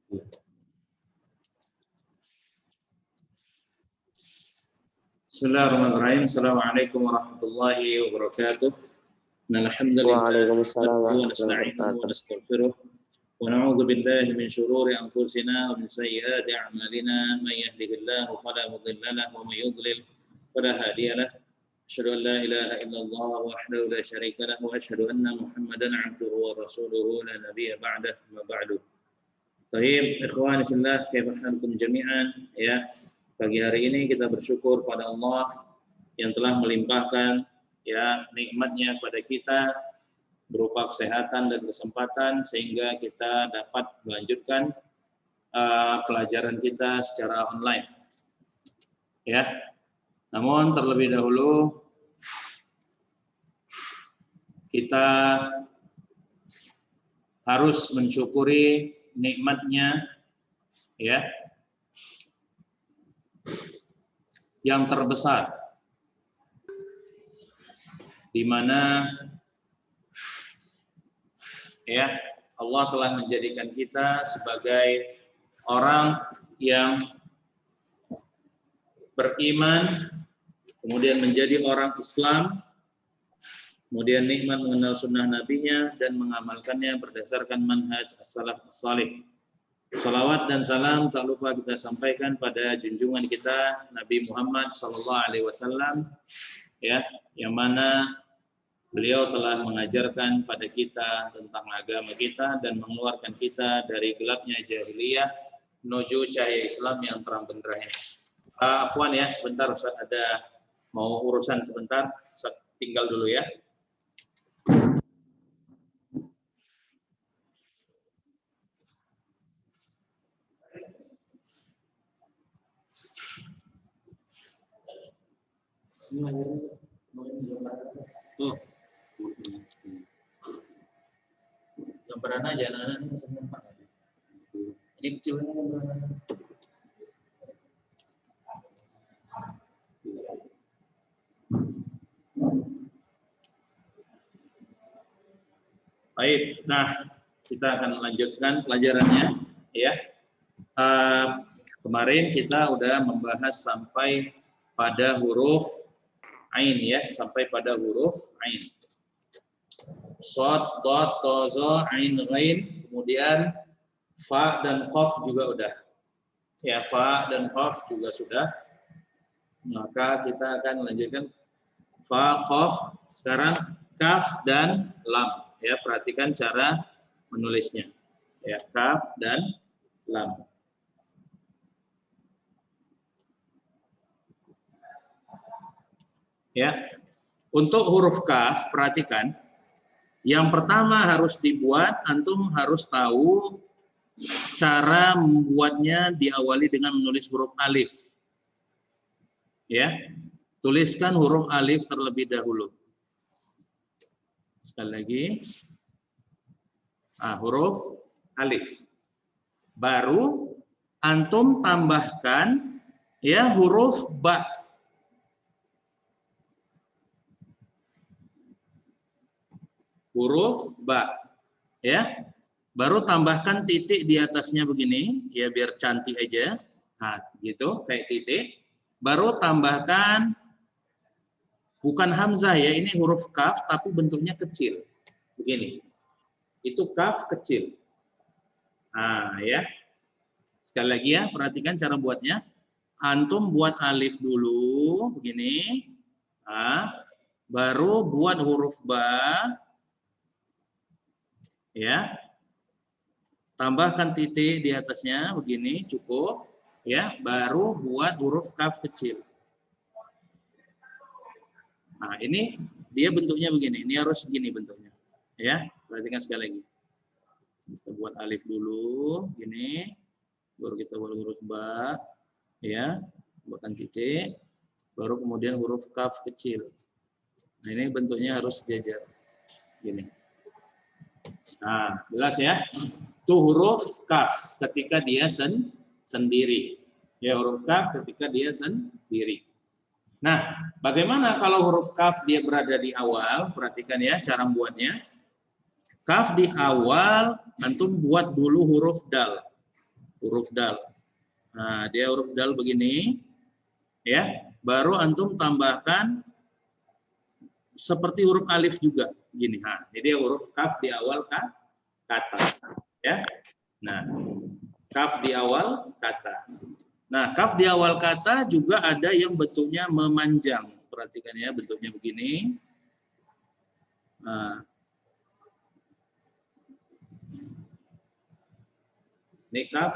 Bismillahirrahmanirrahim. Assalamualaikum warahmatullahi wabarakatuh. Alhamdulillah wa nasta'inuhu wa nastaghfiruh wa na'udzu billahi min shururi anfusina wa min sayyiati a'malina may yahdihillahu fala mudilla lahu wa may yudlil fala hadiya lahu. Asyhadu an la ilaha illallah wahdahu la syarika lahu wa asyhadu anna Muhammadan 'abduhu wa rasuluhu la nabiyya ba'dahu ma ba'du. Baik, ikhwani fillah, kaifa halukum jami'an? Ya, pagi hari ini kita bersyukur pada Allah yang telah melimpahkan ya nikmatnya kepada kita berupa kesehatan dan kesempatan sehingga kita dapat melanjutkan pelajaran kita secara online. Ya. Namun terlebih dahulu kita harus mensyukuri nikmatnya ya yang terbesar, di mana ya Allah telah menjadikan kita sebagai orang yang beriman, kemudian menjadi orang Islam, kemudian nikmat mengenal sunnah nabinya dan mengamalkannya berdasarkan manhaj as-salaf as-salih. Salawat dan salam tak lupa kita sampaikan pada junjungan kita Nabi Muhammad SAW ya, yang mana beliau telah mengajarkan pada kita tentang agama kita dan mengeluarkan kita dari gelapnya jahiliyah menuju cahaya Islam yang terang benderang. Afwan ya, sebentar Ustaz, ada mau urusan sebentar, Ustaz tinggal dulu ya. Oh, gambaran aja anak-anak ini kecil gambaran. Baik, nah kita akan lanjutkan pelajarannya ya. Kemarin kita udah membahas sampai pada huruf Ain ya, sampai pada huruf Ain. Shad, dad, ta, za, ain, ghain, kemudian fa dan qaf juga udah. Ya, fa dan qaf juga sudah. Maka kita akan lanjutkan fa, qaf, sekarang kaf dan lam. Ya, perhatikan cara menulisnya. Ya, kaf dan lam. Ya, untuk huruf kaf perhatikan, yang pertama harus dibuat, antum harus tahu cara membuatnya diawali dengan menulis huruf alif. Ya, tuliskan huruf alif terlebih dahulu. Sekali lagi, huruf alif. Baru antum tambahkan ya huruf ba. Huruf ba, ya, baru tambahkan titik di atasnya begini, ya biar cantik aja, nah gitu kayak titik, baru tambahkan bukan hamzah ya, ini huruf kaf tapi bentuknya kecil, begini, itu kaf kecil, nah ya, sekali lagi ya, perhatikan cara buatnya, antum buat alif dulu, begini, nah, baru buat huruf ba. Ya, tambahkan titik di atasnya begini cukup ya, baru buat huruf kaf kecil. Nah ini dia bentuknya begini, ini harus begini bentuknya ya, perhatikan sekali lagi, kita buat alif dulu gini, baru kita buat huruf ba ya, tambahkan titik, baru kemudian huruf kaf kecil. Nah ini bentuknya harus sejajar gini. Nah, jelas ya. Itu huruf kaf ketika dia sendiri. Ya, huruf kaf ketika dia sendiri. Nah, bagaimana kalau huruf kaf dia berada di awal? Perhatikan ya cara membuatnya. Kaf di awal, antum buat dulu huruf dal. huruf dal. Nah, dia huruf dal begini, ya. Baru antum tambahkan seperti huruf alif juga, gini. Nah, ini dia huruf kaf di awal kata, ya. Nah, kaf di awal kata. Nah, kaf di awal kata juga ada yang bentuknya memanjang. Perhatikan ya, bentuknya begini. Nah, ini kaf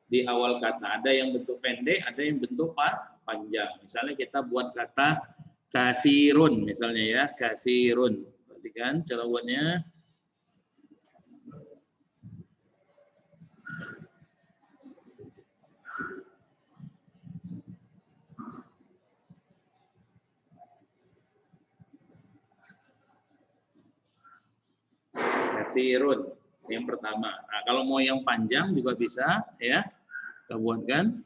di awal kata. Ada yang bentuk pendek, ada yang bentuk panjang. Misalnya kita buat kata katsirun, misalnya ya, katsirun. Perhatikan cara buatnya. Katsirun yang pertama. Nah, kalau mau yang panjang juga bisa, ya. Kita buatkan.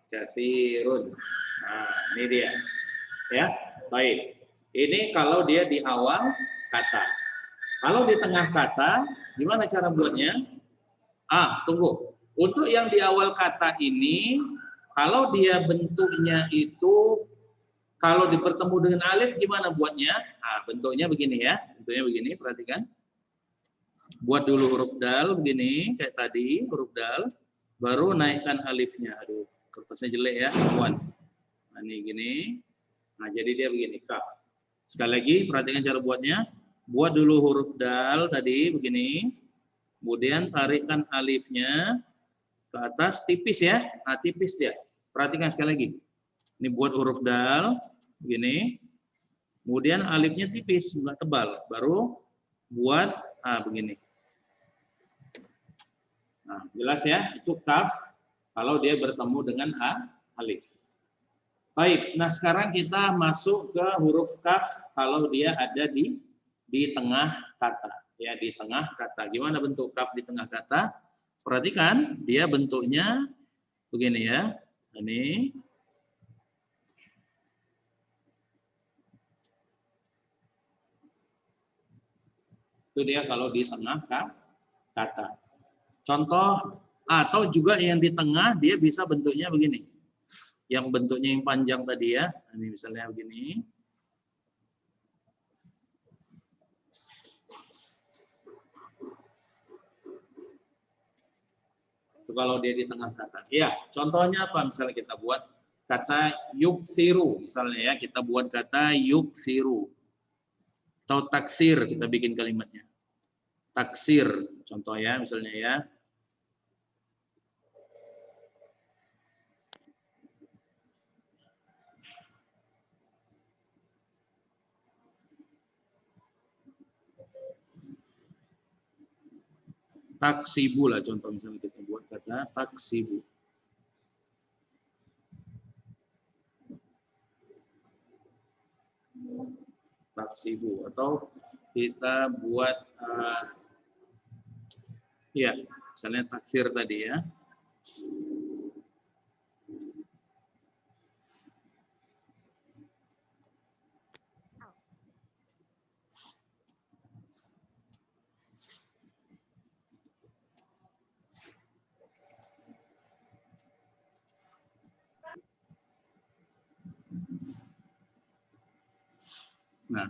Katsirun. Nah, ini dia. Ya, baik. Ini kalau dia di awal kata. Kalau di tengah kata, gimana cara buatnya? Tunggu. Untuk yang di awal kata ini, kalau dia bentuknya itu, kalau dipertemu dengan alif, gimana buatnya? Bentuknya begini ya. Bentuknya begini, perhatikan. Buat dulu huruf dal, begini, kayak tadi, huruf dal. Baru naikkan alifnya. Aduh, kertasnya jelek ya, kawan. Nah, ini gini. Nah, jadi dia begini, kaf. Sekali lagi, perhatikan cara buatnya. Buat dulu huruf dal tadi, begini. Kemudian tarikkan alifnya ke atas, tipis ya. Nah, tipis dia. Perhatikan sekali lagi. Ini buat huruf dal, begini. Kemudian alifnya tipis, nggak tebal. Baru buat, begini. Nah, jelas ya, itu kaf kalau dia bertemu dengan alif. Baik, nah sekarang kita masuk ke huruf kaf kalau dia ada di tengah kata. Ya, di tengah kata. Gimana bentuk kaf di tengah kata? Perhatikan, dia bentuknya begini ya. Ini. Itu dia kalau di tengah kata. Contoh, atau juga yang di tengah dia bisa bentuknya begini. Yang bentuknya yang panjang tadi ya. Ini misalnya begini. Itu kalau dia di tengah kata. Ya, contohnya apa? Misalnya kita buat kata yuksiru. Misalnya ya, kita buat kata yuksiru. Atau taksir, kita bikin kalimatnya. Taksir, contoh ya, misalnya ya. Taksibu lah contoh, misalnya kita buat kata taksibu. Taksibu, atau kita buat ya, misalnya taksir tadi ya. Nah,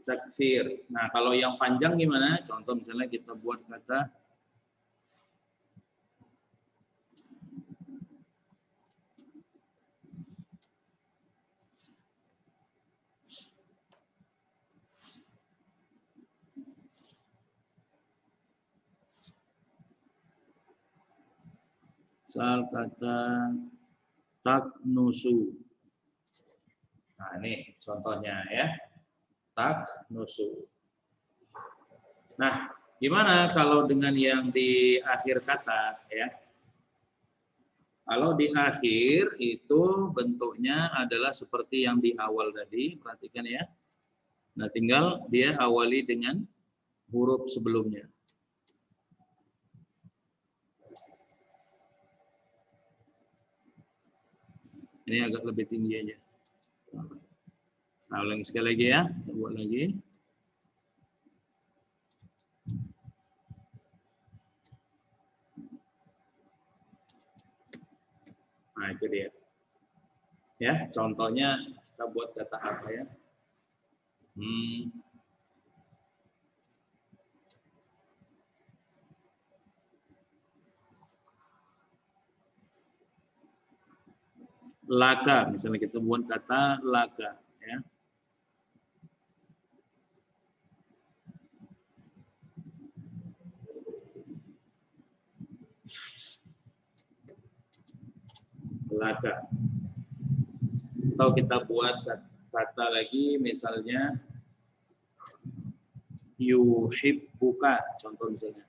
taksir. Nah, kalau yang panjang gimana? Contoh misalnya kita buat kata misal kata taknusu. Nah, ini contohnya ya. Taknusu. Nah, gimana kalau dengan yang di akhir kata ya? Kalau di akhir itu bentuknya adalah seperti yang di awal tadi, perhatikan ya. Nah, tinggal dia awali dengan huruf sebelumnya. Ini agak lebih tinggi aja. Nah, ulangi sekali lagi ya. Kita buat lagi. Nah, itu dia. Ya, contohnya kita buat kata apa ya? Laka, misalnya kita buat kata laka, ya. Laka. Atau kita buat kata lagi, misalnya yuhibbuka, contoh misalnya.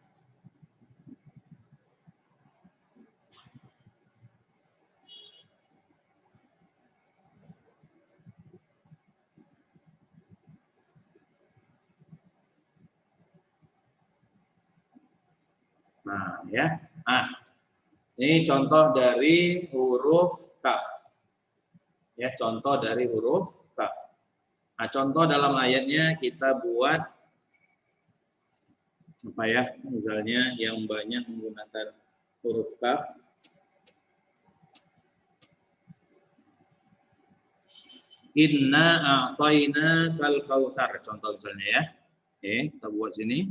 Nah, ya. Ini contoh dari huruf kaf. Ya, contoh dari huruf kaf. Nah, contoh dalam ayatnya kita buat apa ya? Misalnya yang banyak menggunakan huruf kaf. Inna a'tayna kal kautsar, contoh misalnya ya. Oke, kita buat sini.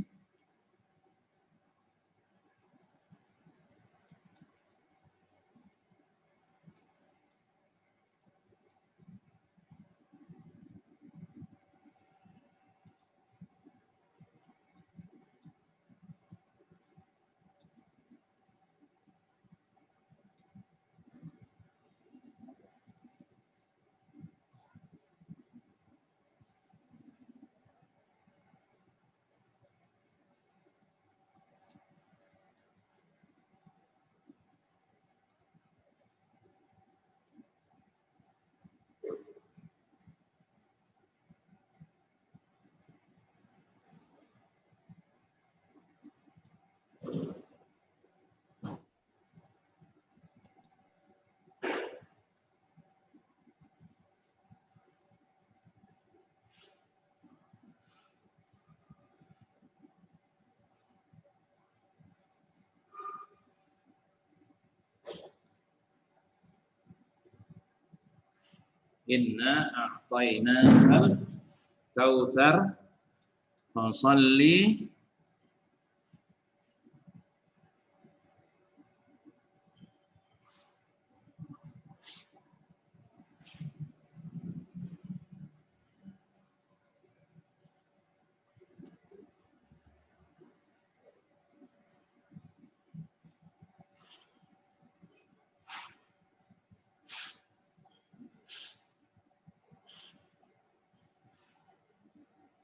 Inna a'tayna kal kautsar fasalli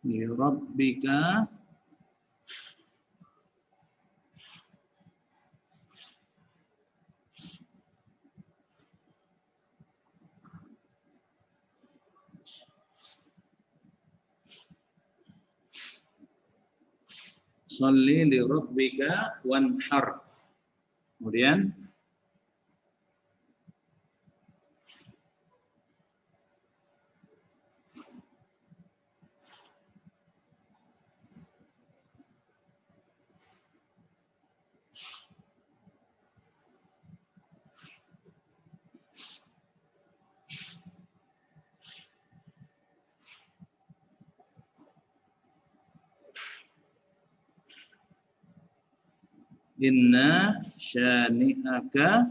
li rabbika sholli li rabbika wanhar. Kemudian inna syani'aka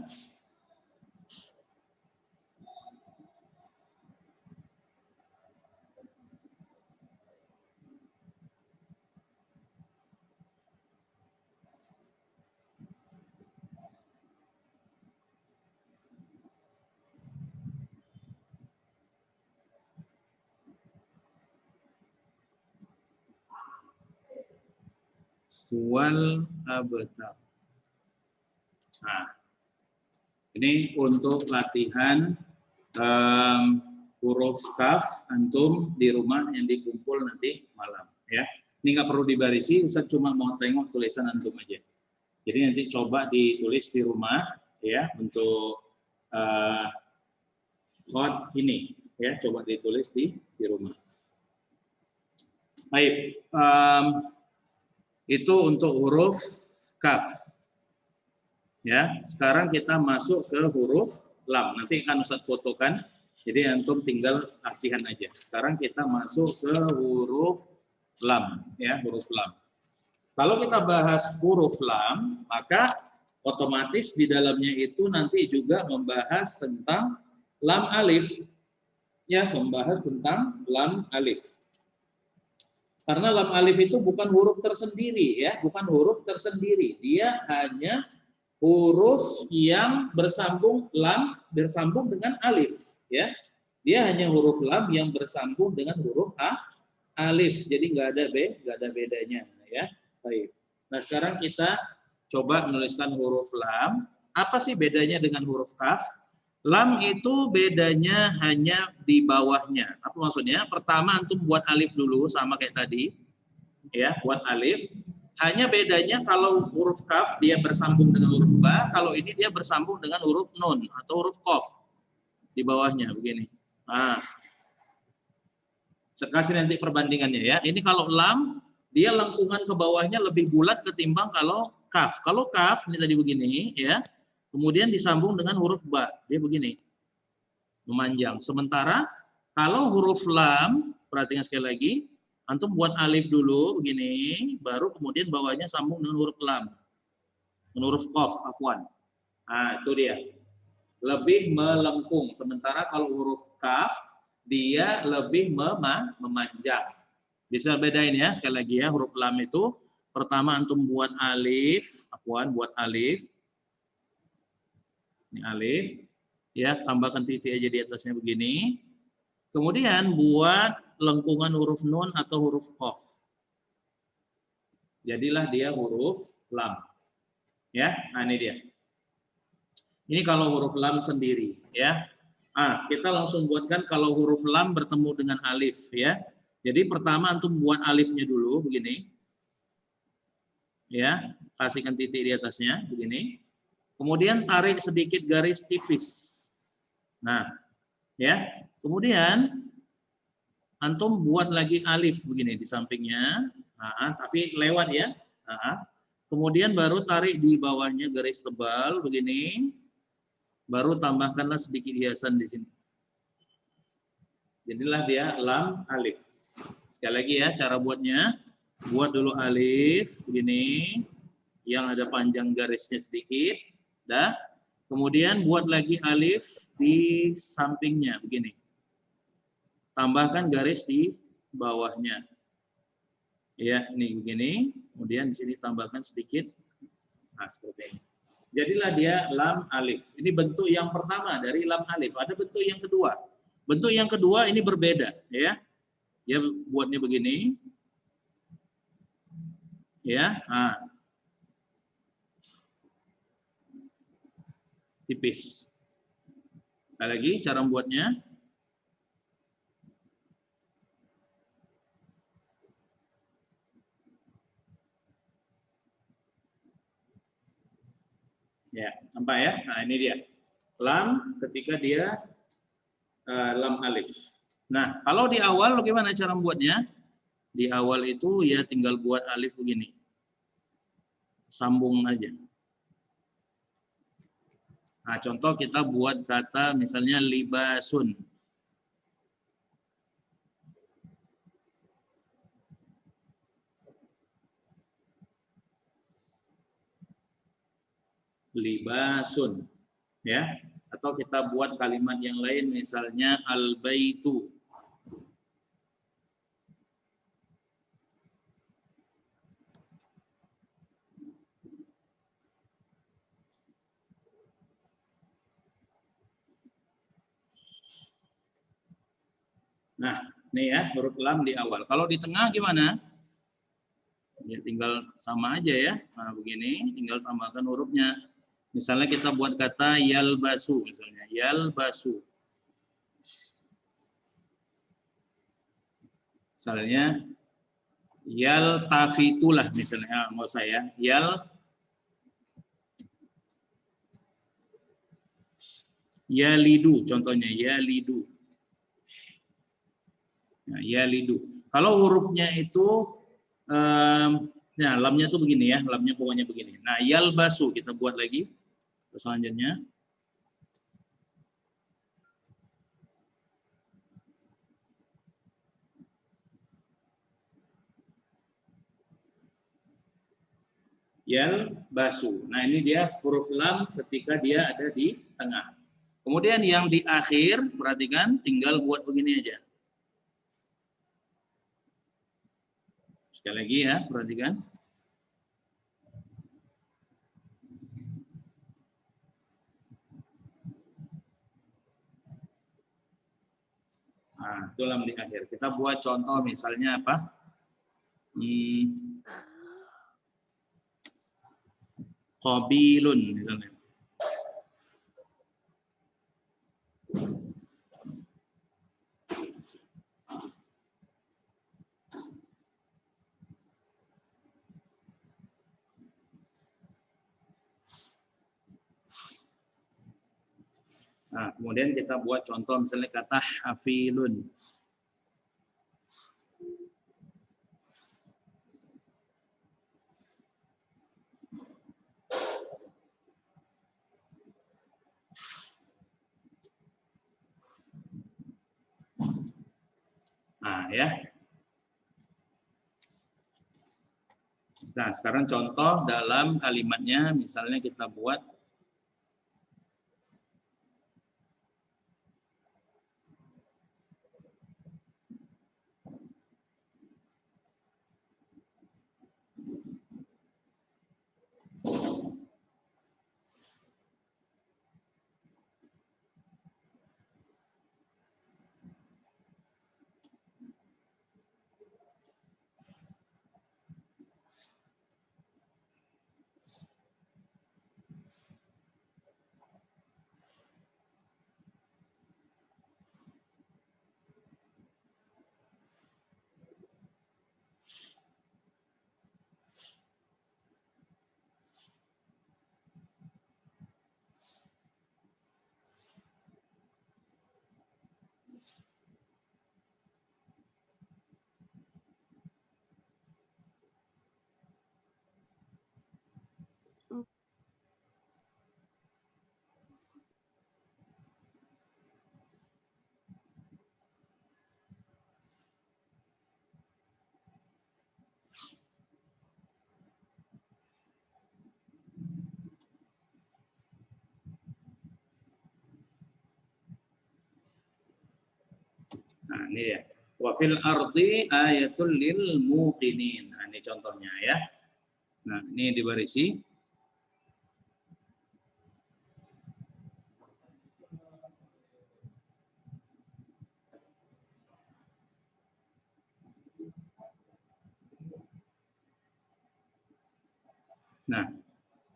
wal abtar. Nah, ini untuk latihan huruf kaf antum di rumah yang dikumpul nanti malam ya. Ini nggak perlu dibarisi, Ustaz cuma mau tengok tulisan antum aja. Jadi nanti coba ditulis di rumah ya untuk Qad ini ya, coba ditulis di rumah. Baik, itu untuk huruf kaf. Ya, sekarang kita masuk ke huruf lam. Nanti akan Ustaz fotokan. Jadi antum tinggal latihan aja. Sekarang kita masuk ke huruf lam, ya, huruf lam. Kalau kita bahas huruf lam, maka otomatis di dalamnya itu nanti juga membahas tentang lam alif. Ya, membahas tentang lam alif. Karena lam alif itu bukan huruf tersendiri, ya, bukan huruf tersendiri. Dia hanya huruf yang bersambung bersambung dengan alif, ya. Dia hanya huruf lam yang bersambung dengan huruf alif. Jadi nggak ada bedanya, ya. Baik. Nah, sekarang kita coba menuliskan huruf lam. Apa sih bedanya dengan huruf kaf? Lam itu bedanya hanya di bawahnya. Apa maksudnya? Pertama antum buat alif dulu sama kayak tadi. Ya, buat alif. Hanya bedanya kalau huruf kaf dia bersambung dengan huruf ba, kalau ini dia bersambung dengan huruf nun atau huruf qaf. Di bawahnya begini. Nah. Saya kasih nanti perbandingannya ya. Ini kalau lam dia lengkungan ke bawahnya lebih bulat ketimbang kalau kaf. Kalau kaf ini tadi begini ya. Kemudian disambung dengan huruf ba, dia begini, memanjang. Sementara kalau huruf lam, perhatikan sekali lagi, antum buat alif dulu begini, baru kemudian bawahnya sambung dengan huruf lam, dengan huruf qaf, afwan. Nah, itu dia, lebih melengkung. Sementara kalau huruf kaf, dia lebih memanjang. Bisa bedain ya, sekali lagi ya, huruf lam itu pertama antum buat alif, afwan, buat alif. Ini alif, ya, tambahkan titik aja di atasnya begini. Kemudian buat lengkungan huruf nun atau huruf qaf. Jadilah dia huruf lam. Ya, nah ini dia. Ini kalau huruf lam sendiri, ya. Ah, kita langsung buatkan kalau huruf lam bertemu dengan alif, ya. Jadi pertama antum buat alifnya dulu begini. Ya, kasihkan titik di atasnya begini. Kemudian tarik sedikit garis tipis. Nah, ya. Kemudian antum buat lagi alif begini di sampingnya. Nah, tapi lewat ya. Nah, kemudian baru tarik di bawahnya garis tebal begini. Baru tambahkanlah sedikit hiasan di sini. Jadilah dia lam alif. Sekali lagi ya cara buatnya. Buat dulu alif begini. Yang ada panjang garisnya sedikit. Dah. Kemudian buat lagi alif di sampingnya begini. Tambahkan garis di bawahnya. Ya, ini begini. Kemudian di sini tambahkan sedikit. Nah, seperti ini. Jadilah dia lam alif. Ini bentuk yang pertama dari lam alif. Ada bentuk yang kedua. Bentuk yang kedua ini berbeda, ya. Dia buatnya begini. Ya, nah. Tipis. Sekali lagi cara membuatnya. Ya, nampak ya? Nah, ini dia. Lam ketika dia lam alif. Nah, kalau di awal bagaimana cara membuatnya? Di awal itu ya tinggal buat alif begini. Sambung aja. Nah, contoh kita buat kata misalnya libasun. Libasun, ya. Atau kita buat kalimat yang lain misalnya al-baitu. Nah, ini ya huruf lam di awal. Kalau di tengah gimana? Ya tinggal sama aja ya. Nah, begini, tinggal tambahkan hurufnya. Misalnya kita buat kata yalbasu misalnya, yalbasu. Misalnya yaltafitulah misalnya, mau saya Yalidu contohnya, yalidu. Nah, yalidu. Kalau hurufnya itu nah, lamnya itu begini ya, lamnya pokoknya begini. Nah, yalbasu kita buat lagi. Selanjutnya. Yalbasu. Nah, ini dia huruf lam ketika dia ada di tengah. Kemudian yang di akhir, perhatikan, tinggal buat begini aja. Sekali lagi ya, perhatikan. Nah, itu lam di akhir. Kita buat contoh misalnya apa? Qabilun misalnya. Nah, kemudian kita buat contoh misalnya kata hafilun. Nah, ya. Nah, sekarang contoh dalam kalimatnya misalnya kita buat nah, ini ya. Wa fil ardi ayatul lil muqinin. Nah, ini contohnya ya. Nah, ini dibarisi. Nah,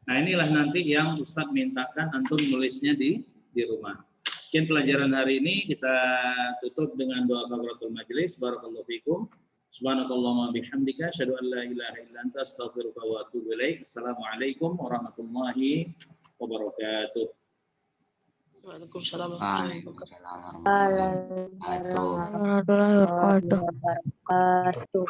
inilah nanti yang Ustadz mintakan antum nulisnya di rumah. Sekian pelajaran hari ini, kita tutup dengan doa kafaratul majelis. Barakallahu fikum. Subhanakallahumma bihamdika asyhadu an la ilaha illa anta astaghfiruka wa atubu ilaik. Assalamualaikum warahmatullahi wabarakatuh. Waalaikumsalam warahmatullahi wabarakatuh.